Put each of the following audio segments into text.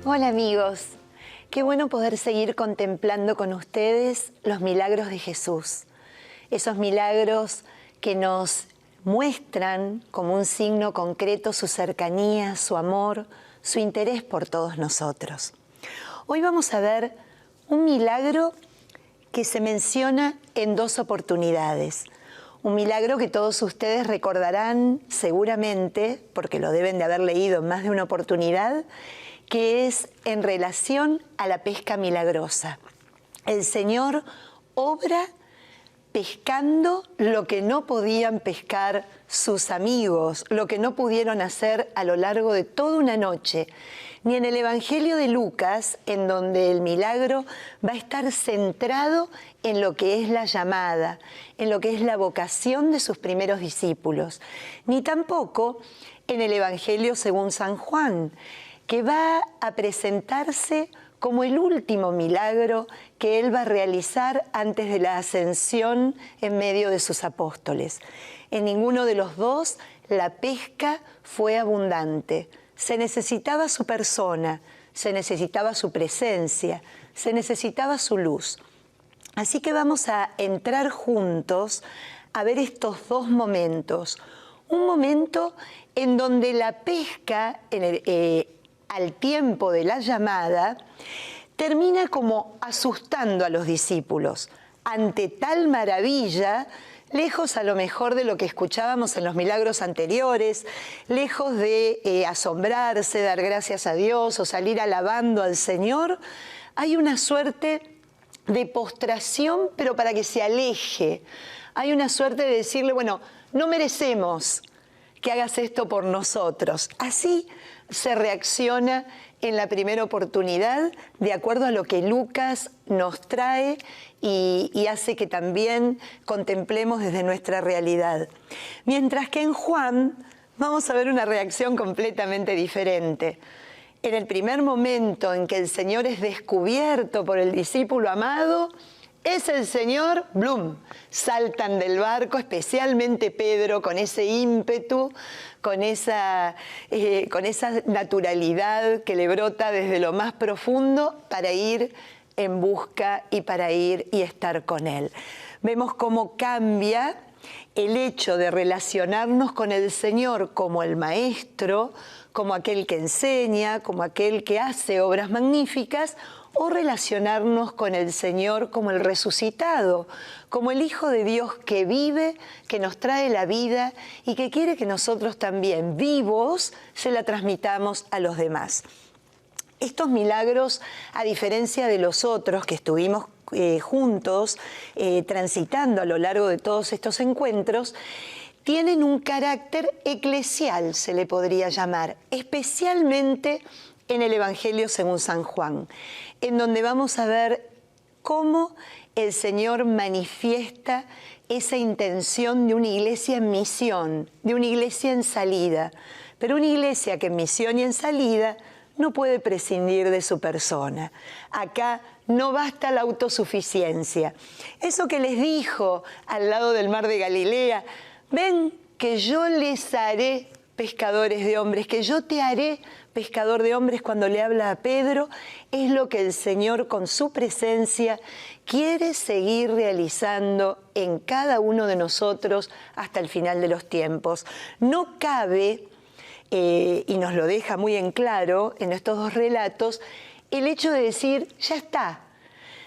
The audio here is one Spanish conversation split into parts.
Hola amigos, qué bueno poder seguir contemplando con ustedes los milagros de Jesús. Esos milagros que nos muestran como un signo concreto su cercanía, su amor, su interés por todos nosotros. Hoy vamos a ver un milagro que se menciona en dos oportunidades. Un milagro que todos ustedes recordarán seguramente, porque lo deben de haber leído en más de una oportunidad, que es en relación a la pesca milagrosa. El Señor obra pescando lo que no podían pescar sus amigos, lo que no pudieron hacer a lo largo de toda una noche. Ni en el Evangelio de Lucas, en donde el milagro va a estar centrado en lo que es la llamada, en lo que es la vocación de sus primeros discípulos, ni tampoco en el Evangelio según San Juan, que va a presentarse como el último milagro que él va a realizar antes de la ascensión en medio de sus apóstoles. En ninguno de los dos la pesca fue abundante. Se necesitaba su persona, se necesitaba su presencia, se necesitaba su luz. Así que vamos a entrar juntos a ver estos dos momentos. Un momento en donde la pesca, al tiempo de la llamada, termina como asustando a los discípulos ante tal maravilla, lejos a lo mejor de lo que escuchábamos en los milagros anteriores, lejos de asombrarse, dar gracias a Dios o salir alabando al Señor. Hay una suerte de postración, pero para que se aleje. Hay una suerte de decirle, bueno, no merecemos que hagas esto por nosotros. Así se reacciona en la primera oportunidad, de acuerdo a lo que Lucas nos trae y hace que también contemplemos desde nuestra realidad. Mientras que en Juan vamos a ver una reacción completamente diferente. En el primer momento en que el Señor es descubierto por el discípulo amado, es el Señor, ¡blum!, saltan del barco, especialmente Pedro, con ese ímpetu, con esa naturalidad que le brota desde lo más profundo para ir en busca y para ir y estar con Él. Vemos cómo cambia el hecho de relacionarnos con el Señor como el Maestro, como aquel que enseña, como aquel que hace obras magníficas, o relacionarnos con el Señor como el resucitado, como el Hijo de Dios que vive, que nos trae la vida y que quiere que nosotros también, vivos, se la transmitamos a los demás. Estos milagros, a diferencia de los otros que estuvimos juntos transitando a lo largo de todos estos encuentros, tienen un carácter eclesial, se le podría llamar, especialmente en el Evangelio según San Juan, en donde vamos a ver cómo el Señor manifiesta esa intención de una iglesia en misión, de una iglesia en salida, pero una iglesia que en misión y en salida no puede prescindir de su persona. Acá no basta la autosuficiencia. Eso que les dijo al lado del mar de Galilea, ven que yo les haré pescadores de hombres, que yo te haré pescador de hombres, cuando le habla a Pedro, es lo que el Señor con su presencia quiere seguir realizando en cada uno de nosotros hasta el final de los tiempos. No cabe, y nos lo deja muy en claro en estos dos relatos, el hecho de decir, ya está,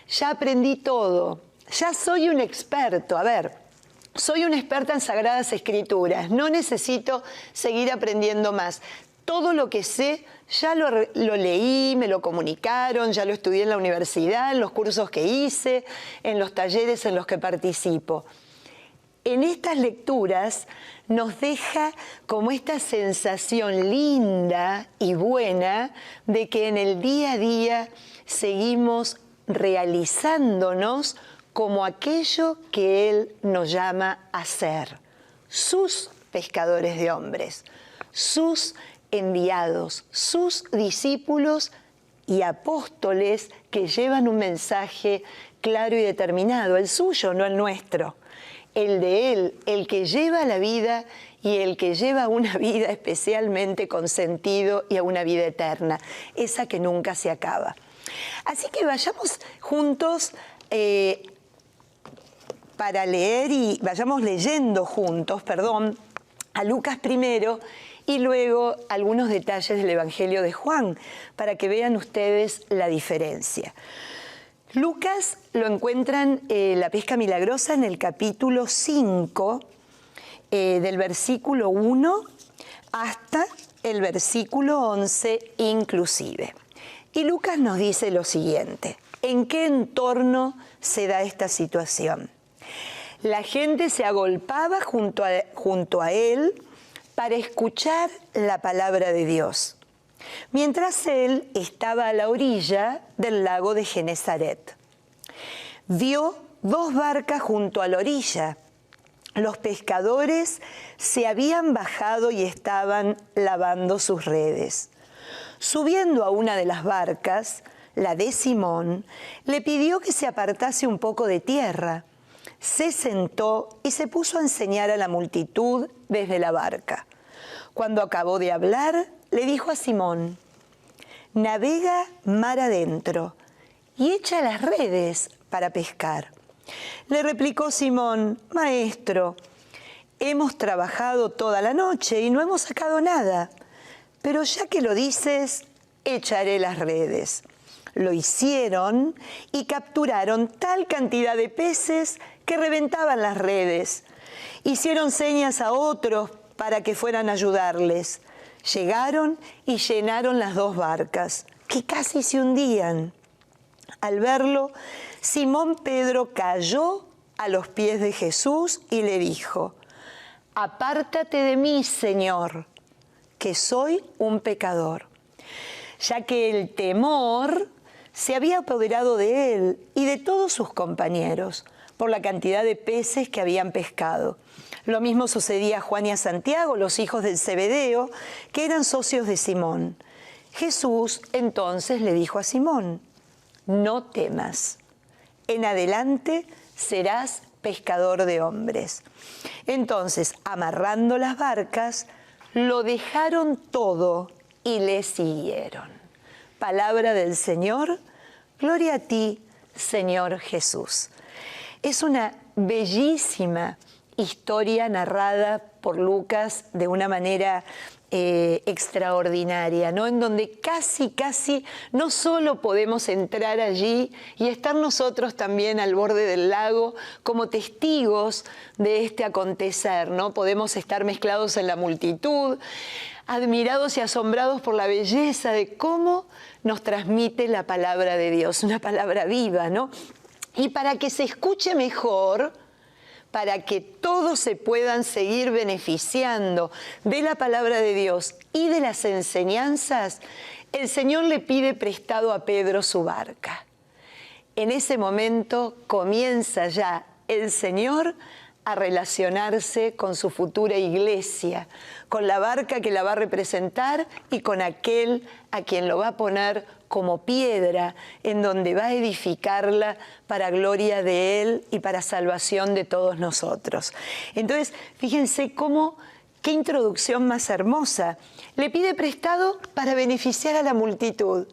ya aprendí todo, ya soy un experto. A ver, soy una experta en Sagradas Escrituras, no necesito seguir aprendiendo más. Todo lo que sé ya lo leí, me lo comunicaron, ya lo estudié en la universidad, en los cursos que hice, en los talleres en los que participo. En estas lecturas nos deja como esta sensación linda y buena de que en el día a día seguimos realizándonos como aquello que Él nos llama a ser, sus pescadores de hombres, sus enviados, sus discípulos y apóstoles que llevan un mensaje claro y determinado, el suyo, no el nuestro, el de Él, el que lleva la vida y el que lleva una vida especialmente con sentido y a una vida eterna, esa que nunca se acaba. Así que vayamos juntos para leer y vayamos leyendo juntos, a Lucas primero y luego algunos detalles del Evangelio de Juan, para que vean ustedes la diferencia. Lucas lo encuentran la pesca milagrosa en el capítulo 5, del versículo 1 hasta el versículo 11 inclusive. Y Lucas nos dice lo siguiente: ¿en qué entorno se da esta situación? La gente se agolpaba junto a él para escuchar la palabra de Dios, mientras él estaba a la orilla del lago de Genesaret. Vio 2 barcas junto a la orilla. Los pescadores se habían bajado y estaban lavando sus redes. Subiendo a una de las barcas, la de Simón, le pidió que se apartase un poco de tierra. Se sentó y se puso a enseñar a la multitud desde la barca. Cuando acabó de hablar, le dijo a Simón: navega mar adentro y echa las redes para pescar. Le replicó Simón: Maestro, hemos trabajado toda la noche y no hemos sacado nada, pero ya que lo dices, echaré las redes. Lo hicieron y capturaron tal cantidad de peces que reventaban las redes. Hicieron señas a otros para que fueran a ayudarles. Llegaron y llenaron las 2 barcas, que casi se hundían. Al verlo, Simón Pedro cayó a los pies de Jesús y le dijo: apártate de mí, Señor, que soy un pecador. Ya que el temor se había apoderado de él y de todos sus compañeros por la cantidad de peces que habían pescado. Lo mismo sucedía a Juan y a Santiago, los hijos del Zebedeo, que eran socios de Simón. Jesús entonces le dijo a Simón: no temas, en adelante serás pescador de hombres. Entonces, amarrando las barcas, lo dejaron todo y le siguieron. Palabra del Señor, gloria a ti, Señor Jesús. Es una bellísima historia narrada por Lucas de una manera extraordinaria, ¿no? En donde casi no solo podemos entrar allí y estar nosotros también al borde del lago como testigos de este acontecer, ¿no? Podemos estar mezclados en la multitud, admirados y asombrados por la belleza de cómo nos transmite la palabra de Dios, una palabra viva, ¿no? Y para que se escuche mejor, para que todos se puedan seguir beneficiando de la palabra de Dios y de las enseñanzas, el Señor le pide prestado a Pedro su barca. En ese momento comienza ya el Señor a relacionarse con su futura iglesia, con la barca que la va a representar y con aquel a quien lo va a poner como piedra, en donde va a edificarla para gloria de Él y para salvación de todos nosotros. Entonces, fíjense qué introducción más hermosa. Le pide prestado para beneficiar a la multitud.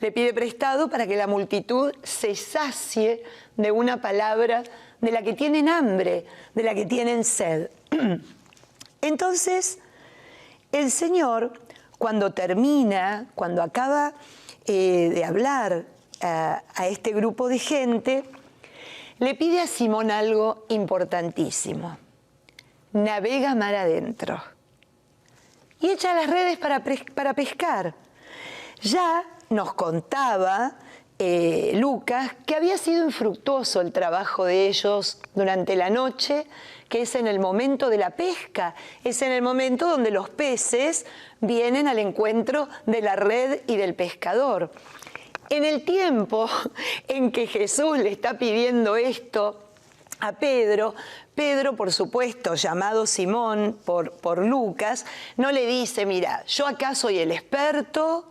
Le pide prestado para que la multitud se sacie de una palabra de la que tienen hambre, de la que tienen sed. Entonces, el Señor, cuando acaba de hablar a este grupo de gente, le pide a Simón algo importantísimo: navega mar adentro y echa las redes para pescar. Ya nos contaba Lucas que había sido infructuoso el trabajo de ellos durante la noche, que es en el momento de la pesca, es en el momento donde los peces vienen al encuentro de la red y del pescador. En el tiempo en que Jesús le está pidiendo esto a Pedro, por supuesto, llamado Simón por Lucas, no le dice: mira, yo acá soy el experto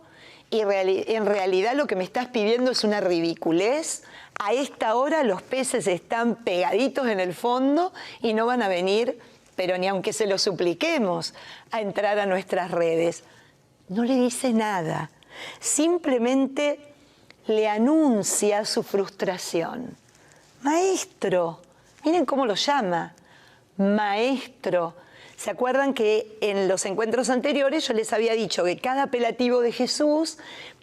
y en realidad lo que me estás pidiendo es una ridiculez. A esta hora los peces están pegaditos en el fondo y no van a venir pero ni aunque se lo supliquemos, a entrar a nuestras redes. No le dice nada, simplemente le anuncia su frustración. Maestro, miren cómo lo llama, maestro. ¿Se acuerdan que en los encuentros anteriores yo les había dicho que cada apelativo de Jesús,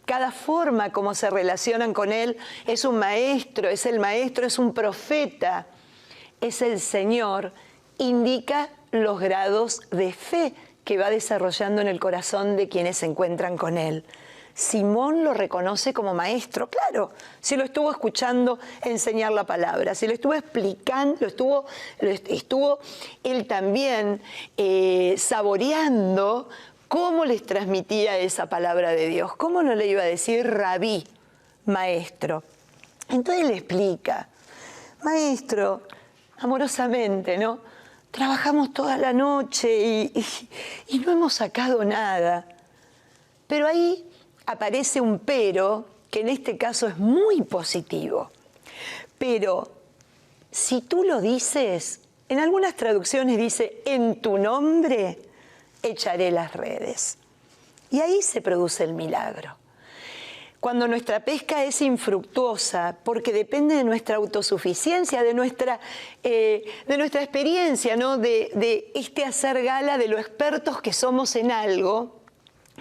cada forma como se relacionan con Él, es un maestro, es el maestro, es un profeta, es el Señor, indica los grados de fe que va desarrollando en el corazón de quienes se encuentran con Él. Simón lo reconoce como maestro, claro, si lo estuvo escuchando enseñar la palabra, si lo estuvo explicando, estuvo él también saboreando cómo les transmitía esa palabra de Dios, cómo no le iba a decir rabí, maestro. Entonces le explica, maestro, amorosamente, ¿no? Trabajamos toda la noche y no hemos sacado nada, pero ahí aparece un pero, que en este caso es muy positivo. Pero si tú lo dices, en algunas traducciones dice, en tu nombre echaré las redes. Y ahí se produce el milagro. Cuando nuestra pesca es infructuosa, porque depende de nuestra autosuficiencia, de nuestra experiencia, ¿no? de este hacer gala de lo expertos que somos en algo,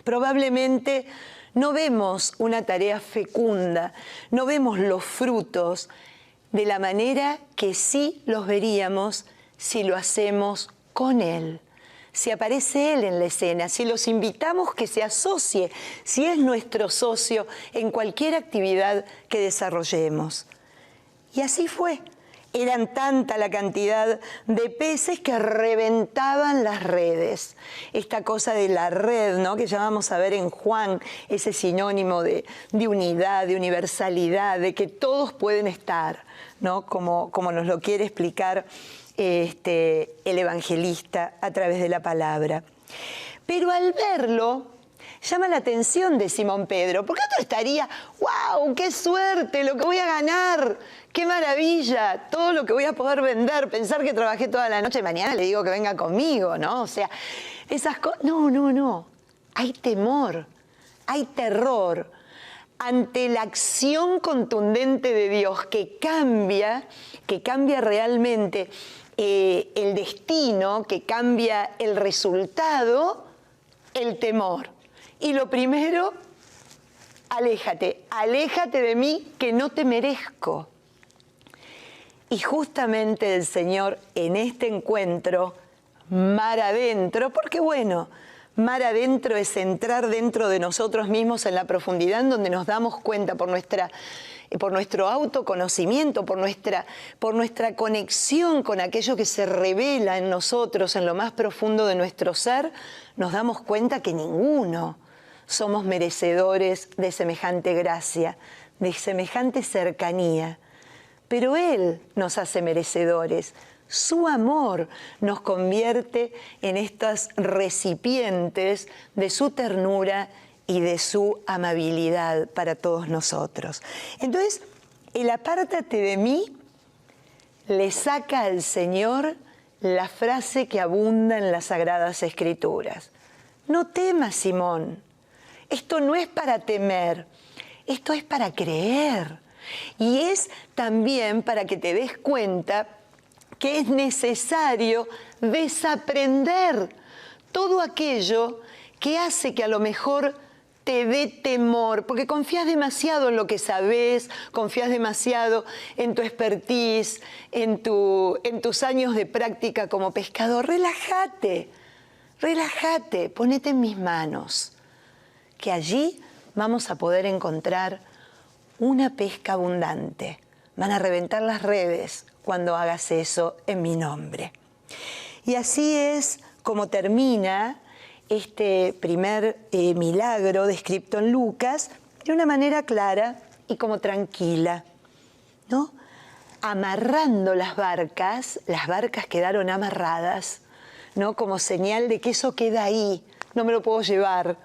probablemente no vemos una tarea fecunda, no vemos los frutos de la manera que sí los veríamos si lo hacemos con Él, si aparece Él en la escena, si los invitamos que se asocie, si es nuestro socio en cualquier actividad que desarrollemos. Y así fue. Eran tanta la cantidad de peces que reventaban las redes. Esta cosa de la red, ¿no? Que ya vamos a ver en Juan, ese sinónimo de unidad, de universalidad, de que todos pueden estar, ¿no? Como nos lo quiere explicar el evangelista a través de la palabra. Pero al verlo, llama la atención de Simón Pedro, porque otro estaría, ¡wow! ¡Qué suerte! ¡Lo que voy a ganar! ¡Qué maravilla! Todo lo que voy a poder vender, pensar que trabajé toda la noche, mañana le digo que venga conmigo, ¿no? O sea, esas cosas. No. Hay temor, hay terror ante la acción contundente de Dios que cambia realmente el destino, que cambia el resultado, el temor. Y lo primero, aléjate de mí que no te merezco. Y justamente el Señor en este encuentro, mar adentro, porque bueno, mar adentro es entrar dentro de nosotros mismos en la profundidad en donde nos damos cuenta por nuestro autoconocimiento, por nuestra conexión con aquello que se revela en nosotros, en lo más profundo de nuestro ser, nos damos cuenta que ninguno somos merecedores de semejante gracia, de semejante cercanía. Pero Él nos hace merecedores. Su amor nos convierte en estas recipientes de su ternura y de su amabilidad para todos nosotros. Entonces, el apártate de mí le saca al Señor la frase que abunda en las Sagradas Escrituras. No temas, Simón. Esto no es para temer, esto es para creer. Y es también para que te des cuenta que es necesario desaprender todo aquello que hace que a lo mejor te dé temor, porque confías demasiado en lo que sabes, confías demasiado en tu expertise, en tus años de práctica como pescador. Relájate, ponete en mis manos, que allí vamos a poder encontrar una pesca abundante. Van a reventar las redes cuando hagas eso en mi nombre. Y así es como termina este primer milagro descrito en Lucas de una manera clara y como tranquila, ¿no? Amarrando las barcas quedaron amarradas, ¿no? Como señal de que eso queda ahí, no me lo puedo llevar,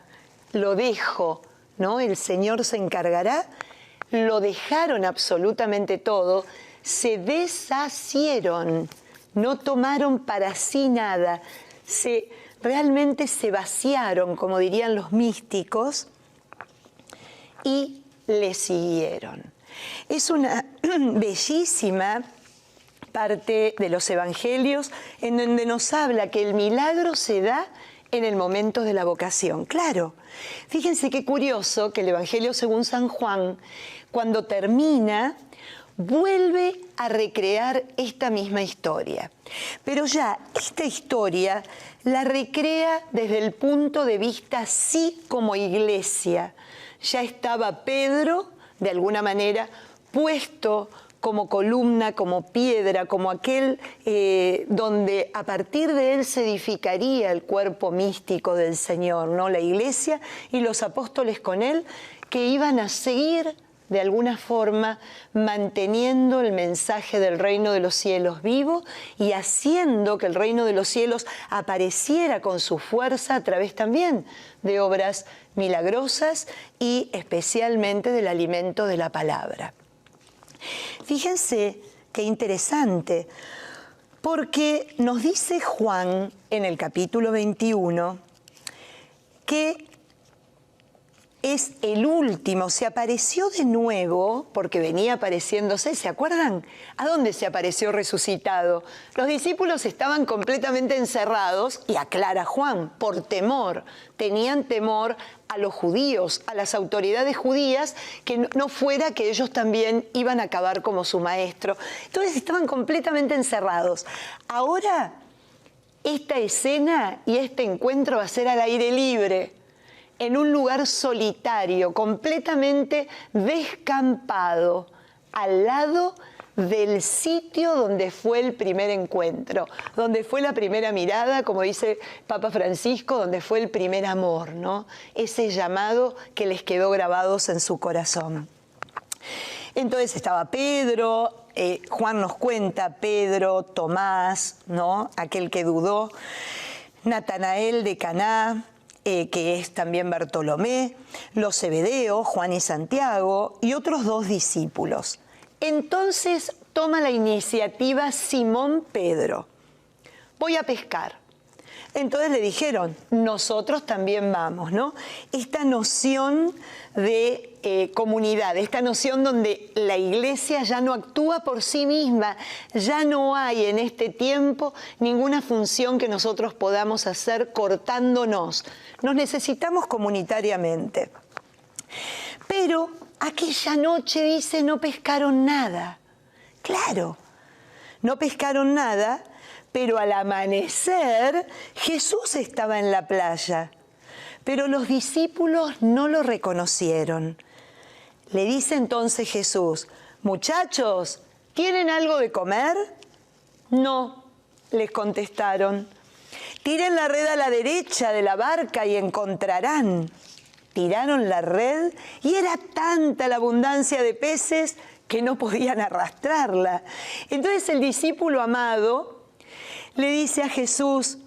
lo dejo, ¿no? El Señor se encargará. Lo dejaron absolutamente todo, se deshacieron no tomaron para sí nada, realmente se vaciaron, como dirían los místicos, y le siguieron. Es una bellísima parte de los evangelios en donde nos habla que el milagro se da en el momento de la vocación. Claro, fíjense qué curioso que el Evangelio según San Juan, cuando termina, vuelve a recrear esta misma historia. Pero ya esta historia la recrea desde el punto de vista sí como iglesia. Ya estaba Pedro, de alguna manera, puesto como columna, como piedra, como aquel donde a partir de él se edificaría el cuerpo místico del Señor, ¿no? La iglesia y los apóstoles con él, que iban a seguir de alguna forma manteniendo el mensaje del reino de los cielos vivo y haciendo que el reino de los cielos apareciera con su fuerza a través también de obras milagrosas y especialmente del alimento de la palabra. Fíjense qué interesante, porque nos dice Juan en el capítulo 21 que es el último, se apareció de nuevo, porque venía apareciéndose, ¿se acuerdan? ¿A dónde se apareció resucitado? Los discípulos estaban completamente encerrados, y aclara Juan, por temor, tenían temor a los judíos, a las autoridades judías, que no fuera que ellos también iban a acabar como su maestro. Entonces estaban completamente encerrados. Ahora, esta escena y este encuentro va a ser al aire libre, en un lugar solitario, completamente descampado, al lado del sitio donde fue el primer encuentro, donde fue la primera mirada, como dice Papa Francisco, donde fue el primer amor, ¿no? Ese llamado que les quedó grabados en su corazón. Entonces estaba Pedro, Juan nos cuenta, Pedro, Tomás, ¿no? Aquel que dudó, Natanael de Caná, que es también Bartolomé, los Zebedeos, Juan y Santiago, y otros 2 discípulos. Entonces toma la iniciativa Simón Pedro. Voy a pescar. Entonces le dijeron, nosotros también vamos, ¿no? Esta noción de comunidad, esta noción donde la iglesia ya no actúa por sí misma, ya no hay en este tiempo ninguna función que nosotros podamos hacer cortándonos. Nos necesitamos comunitariamente. Pero aquella noche, dice, no pescaron nada. Claro, no pescaron nada, pero al amanecer Jesús estaba en la playa. Pero los discípulos no lo reconocieron. Le dice entonces Jesús, muchachos, ¿tienen algo de comer? No, les contestaron. Tiren la red a la derecha de la barca y encontrarán. Tiraron la red y era tanta la abundancia de peces que no podían arrastrarla. Entonces el discípulo amado le dice a Jesús,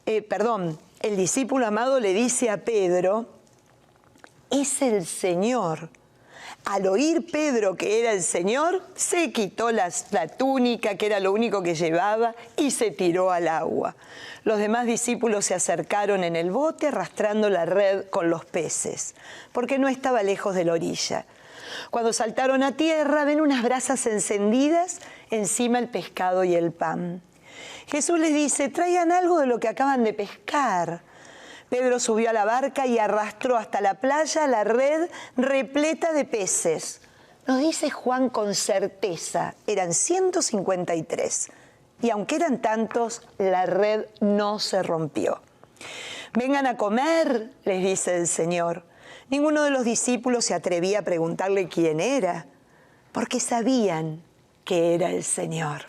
el discípulo amado le dice a Pedro, es el Señor. Al oír Pedro que era el Señor, se quitó la túnica, que era lo único que llevaba, y se tiró al agua. Los demás discípulos se acercaron en el bote arrastrando la red con los peces, porque no estaba lejos de la orilla. Cuando saltaron a tierra, ven unas brasas encendidas, encima el pescado y el pan. Jesús les dice, traigan algo de lo que acaban de pescar. Pedro subió a la barca y arrastró hasta la playa la red repleta de peces. Nos dice Juan con certeza, eran 153. Y aunque eran tantos, la red no se rompió. Vengan a comer, les dice el Señor. Ninguno de los discípulos se atrevía a preguntarle quién era, porque sabían que era el Señor.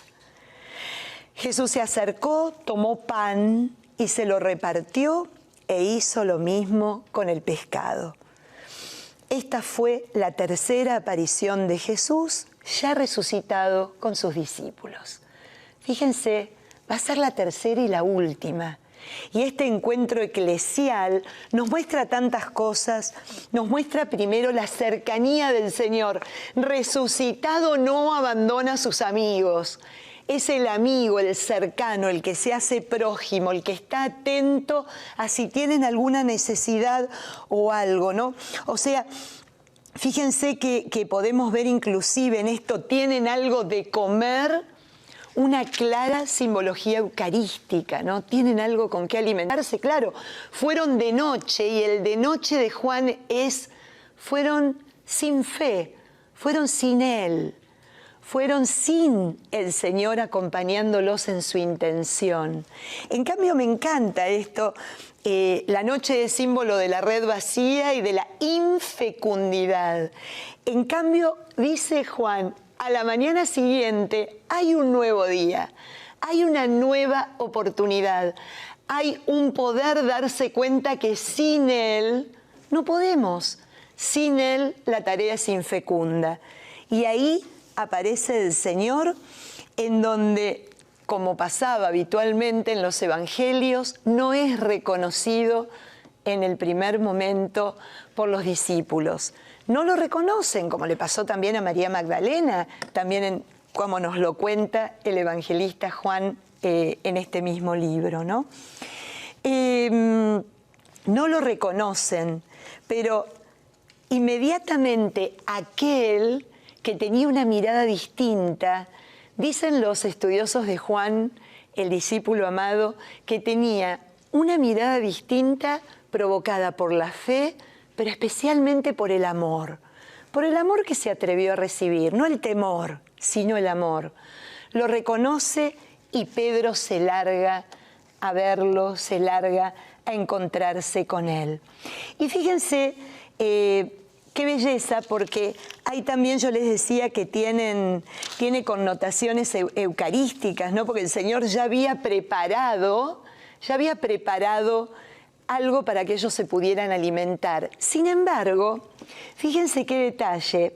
Jesús se acercó, tomó pan y se lo repartió e hizo lo mismo con el pescado. Esta fue la tercera aparición de Jesús, ya resucitado con sus discípulos. Fíjense, va a ser la tercera y la última. Y este encuentro eclesial nos muestra tantas cosas. Nos muestra primero la cercanía del Señor. Resucitado no abandona a sus amigos. es el amigo, el cercano, el que se hace prójimo, el que está atento a si tienen alguna necesidad o algo, ¿no? O sea, fíjense que podemos ver inclusive en esto, tienen algo de comer, una clara simbología eucarística, ¿no? Tienen algo con qué alimentarse, claro. Fueron de noche y el de noche de Juan fueron sin fe, fueron sin Él. Fueron sin el Señor acompañándolos en su intención. En cambio, me encanta esto. La noche es símbolo de la red vacía y de la infecundidad. En cambio, dice Juan, a la mañana siguiente hay un nuevo día, hay una nueva oportunidad, hay un poder darse cuenta que sin Él no podemos. Sin Él la tarea es infecunda. Y ahí aparece el Señor, en donde, como pasaba habitualmente en los evangelios, no es reconocido en el primer momento por los discípulos. No lo reconocen, como le pasó también a María Magdalena, también como nos lo cuenta el evangelista Juan en este mismo libro, ¿no? No lo reconocen, pero inmediatamente aquel que tenía una mirada distinta, dicen los estudiosos de Juan, el discípulo amado, que tenía una mirada distinta provocada por la fe, pero especialmente por el amor que se atrevió a recibir, no el temor, sino el amor. Lo reconoce y Pedro se larga a verlo, se larga a encontrarse con él. Y fíjense, qué belleza, porque hay también, yo les decía, que tiene connotaciones eucarísticas, ¿no? Porque el Señor ya había preparado algo para que ellos se pudieran alimentar. Sin embargo, fíjense qué detalle.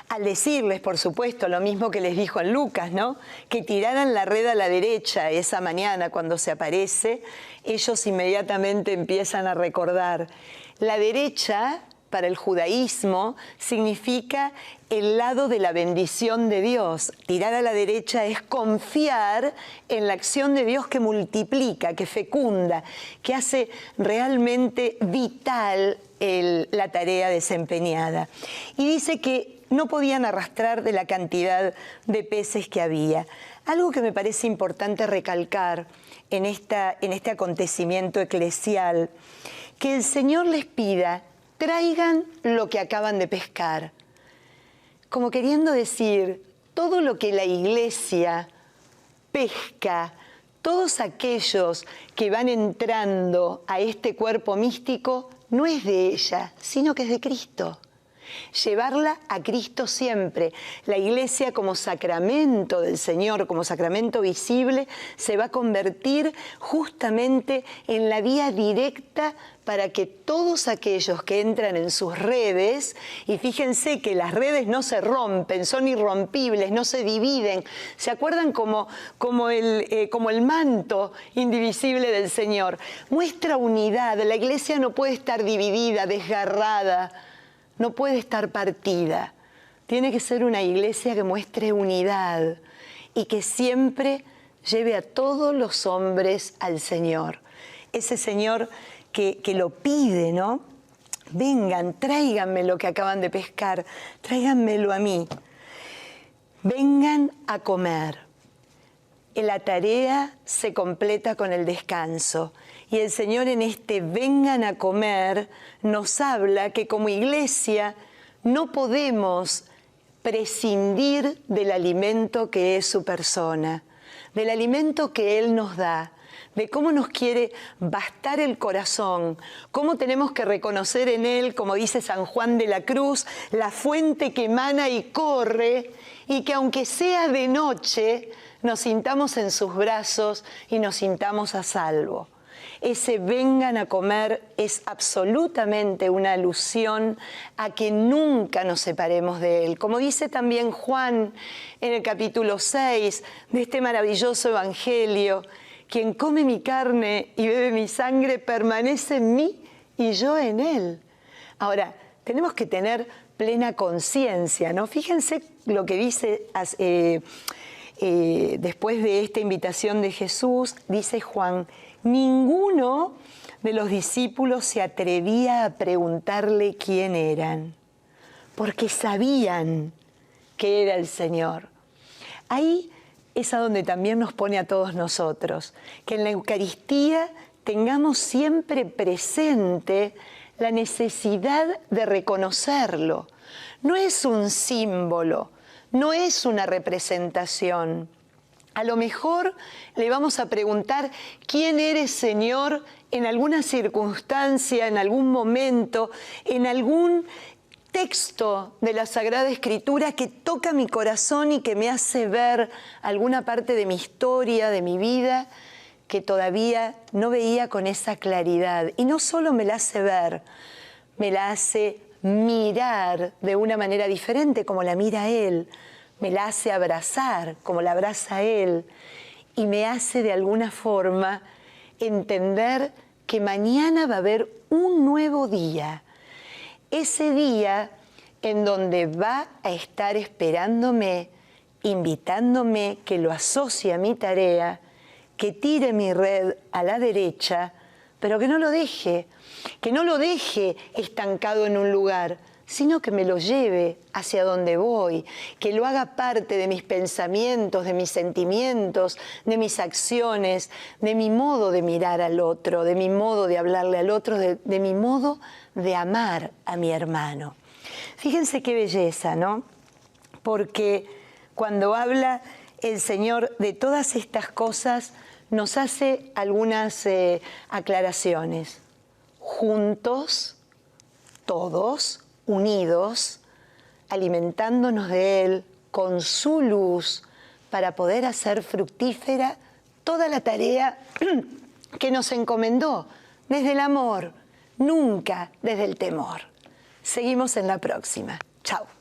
Al decirles, por supuesto, lo mismo que les dijo en Lucas, ¿no? Que tiraran la red a la derecha esa mañana cuando se aparece, ellos inmediatamente empiezan a recordar. La derecha, para el judaísmo, significa el lado de la bendición de Dios. Tirar a la derecha es confiar en la acción de Dios que multiplica, que fecunda, que hace realmente vital la tarea desempeñada. Y dice que no podían arrastrar de la cantidad de peces que había. Algo que me parece importante recalcar en este acontecimiento eclesial, que el Señor les pida: traigan lo que acaban de pescar. Como queriendo decir, todo lo que la Iglesia pesca, todos aquellos que van entrando a este cuerpo místico, no es de ella, sino que es de Cristo. Llevarla a Cristo siempre. La Iglesia, como sacramento del Señor, como sacramento visible, se va a convertir justamente en la vía directa para que todos aquellos que entran en sus redes, y fíjense que las redes no se rompen, son irrompibles, no se dividen. ¿Se acuerdan como el manto indivisible del Señor? Muestra unidad. La Iglesia no puede estar dividida, desgarrada, no puede estar partida. Tiene que ser una Iglesia que muestre unidad y que siempre lleve a todos los hombres al Señor. Ese Señor que lo pide, ¿no? Vengan, tráiganme lo que acaban de pescar, tráiganmelo a mí. Vengan a comer. La tarea se completa con el descanso. Y el Señor en este vengan a comer nos habla que como Iglesia no podemos prescindir del alimento que es su persona, del alimento que Él nos da, de cómo nos quiere bastar el corazón, cómo tenemos que reconocer en Él, como dice San Juan de la Cruz, la fuente que emana y corre, y que aunque sea de noche, nos sintamos en sus brazos y nos sintamos a salvo. Ese vengan a comer es absolutamente una alusión a que nunca nos separemos de Él. Como dice también Juan en el capítulo 6 de este maravilloso evangelio: quien come mi carne y bebe mi sangre permanece en mí y yo en él. Ahora, tenemos que tener plena conciencia, ¿no? Fíjense lo que dice después de esta invitación de Jesús, dice Juan, ninguno de los discípulos se atrevía a preguntarle quién eran, porque sabían que era el Señor. Ahí es a donde también nos pone a todos nosotros, que en la Eucaristía tengamos siempre presente la necesidad de reconocerlo. No es un símbolo, no es una representación. A lo mejor le vamos a preguntar, ¿quién eres, Señor?, en alguna circunstancia, en algún momento, en algún texto de la Sagrada Escritura que toca mi corazón y que me hace ver alguna parte de mi historia, de mi vida, que todavía no veía con esa claridad. Y no solo me la hace ver, me la hace mirar de una manera diferente como la mira Él, me la hace abrazar como la abraza Él y me hace de alguna forma entender que mañana va a haber un nuevo día. Ese día en donde va a estar esperándome, invitándome que lo asocie a mi tarea, que tire mi red a la derecha, pero que no lo deje estancado en un lugar, sino que me lo lleve hacia donde voy, que lo haga parte de mis pensamientos, de mis sentimientos, de mis acciones, de mi modo de mirar al otro, de mi modo de hablarle al otro, de mi modo de amar a mi hermano. Fíjense qué belleza, ¿no? Porque cuando habla el Señor de todas estas cosas, nos hace algunas aclaraciones. Juntos, todos, unidos, alimentándonos de Él con su luz para poder hacer fructífera toda la tarea que nos encomendó desde el amor, nunca desde el temor. Seguimos en la próxima. Chao.